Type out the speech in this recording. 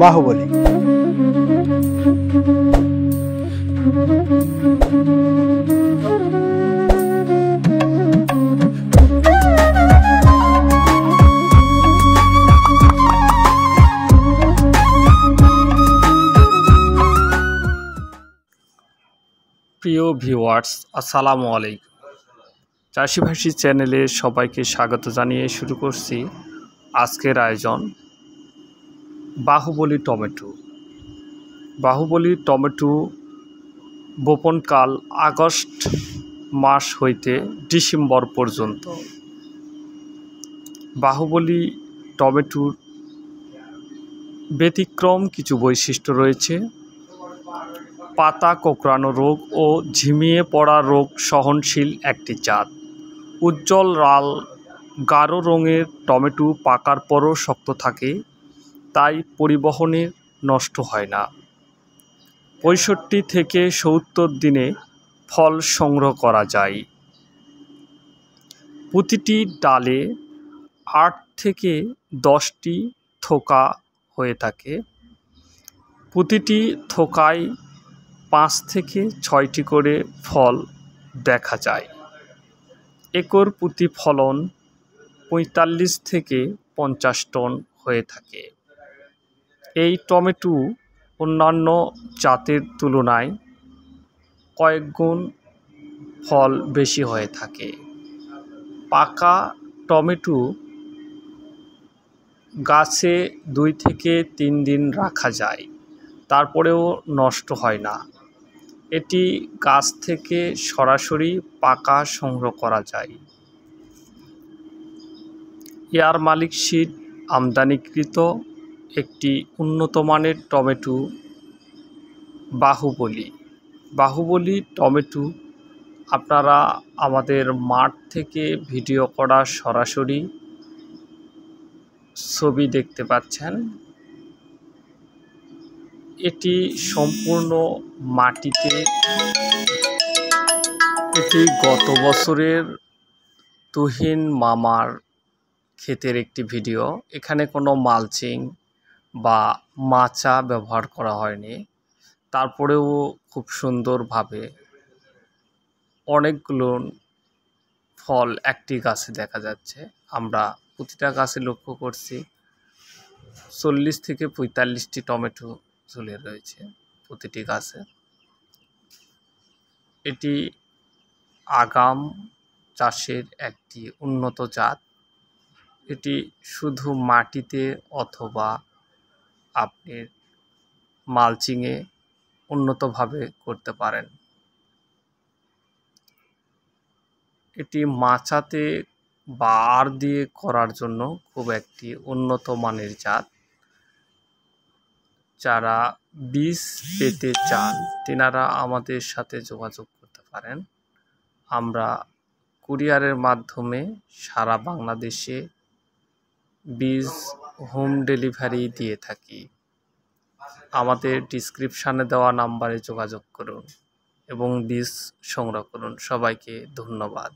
বাহুবলী। প্রিয় ভিউয়ার্স, আসসালামু আলাইকুম। চাষিভাষী চ্যানেলে সবাইকে স্বাগত জানিয়ে শুরু করছি আজকের আয়োজন বাহুবলী টমেটো। বাহুবলী টমেটো বপনকাল আগস্ট মাস হইতে ডিসেম্বর পর্যন্ত। বাহুবলী টমেটোর ব্যতিক্রম কিছু বৈশিষ্ট্য রয়েছে। পাতা কোঁকড়ানো রোগ ও ঝিমিয়ে পড়া রোগ সহনশীল একটি জাত। উজ্জ্বল লাল গাঢ় রঙের টমেটো পাকার পরও শক্ত থাকে, তাই পরিবহনে নষ্ট হয় না। 65 থেকে 70 দিনে ফল সংগ্রহ করা যায়। প্রতিটি ডালে 8 থেকে 10টি থোকা হয়ে থাকে। প্রতিটি থোকায় 5 থেকে 6টি করে ফল দেখা যায়। একর প্রতি ফলন 45 থেকে 50 টন হয়ে থাকে। এই টমেটো অন্যান্য জাতের তুলনায় কয়েক গুণ ফল বেশি হয়ে থাকে। পাকা টমেটো গাছে 2 থেকে 3 দিন রাখা যায়, তারপরেও নষ্ট হয় না। এটি গাছ থেকে সরাসরি পাকা সংগ্রহ করা যায়। এয়ার মালিক সিড আমদানিকৃত একটি উন্নত মানের টমেটো বাহুবলী। বাহুবলী টমেটো আপনারা আমাদের মাঠ থেকে ভিডিও করা সরাসরি ছবি দেখতে পাচ্ছেন। এটি সম্পূর্ণ মাটিতে, এটি গত বছরের তুহিন মামার ক্ষেতের একটি ভিডিও। এখানে কোনো মালচিং বা মাচা ব্যবহার করা হয়নি, তারপরেও খুব সুন্দরভাবে অনেকগুলো ফল একটি গাছে দেখা যাচ্ছে। আমরা প্রতিটা গাছে লক্ষ্য করছি 40 থেকে 45টি টমেটো ঝুলে রয়েছে প্রতিটি গাছে। এটি আগাম চাষের একটি উন্নত জাত। এটি শুধু মাটিতে অথবা আপনি মালচিংয়ে উন্নতভাবে করতে পারেন। এটি মাচাতে বা আর দিয়ে করার জন্য খুব একটি উন্নত মানের জাত। যারা বীজ পেতে চান তেনারা আমাদের সাথে যোগাযোগ করতে পারেন। আমরা কুরিয়ারের মাধ্যমে সারা বাংলাদেশে বীজ হোম ডেলিভারি দিয়ে থাকি। আমাদের ডিসক্রিপশানে দেওয়া নাম্বারে যোগাযোগ করুন এবং বীজ সংগ্রহ করুন। সবাইকে ধন্যবাদ।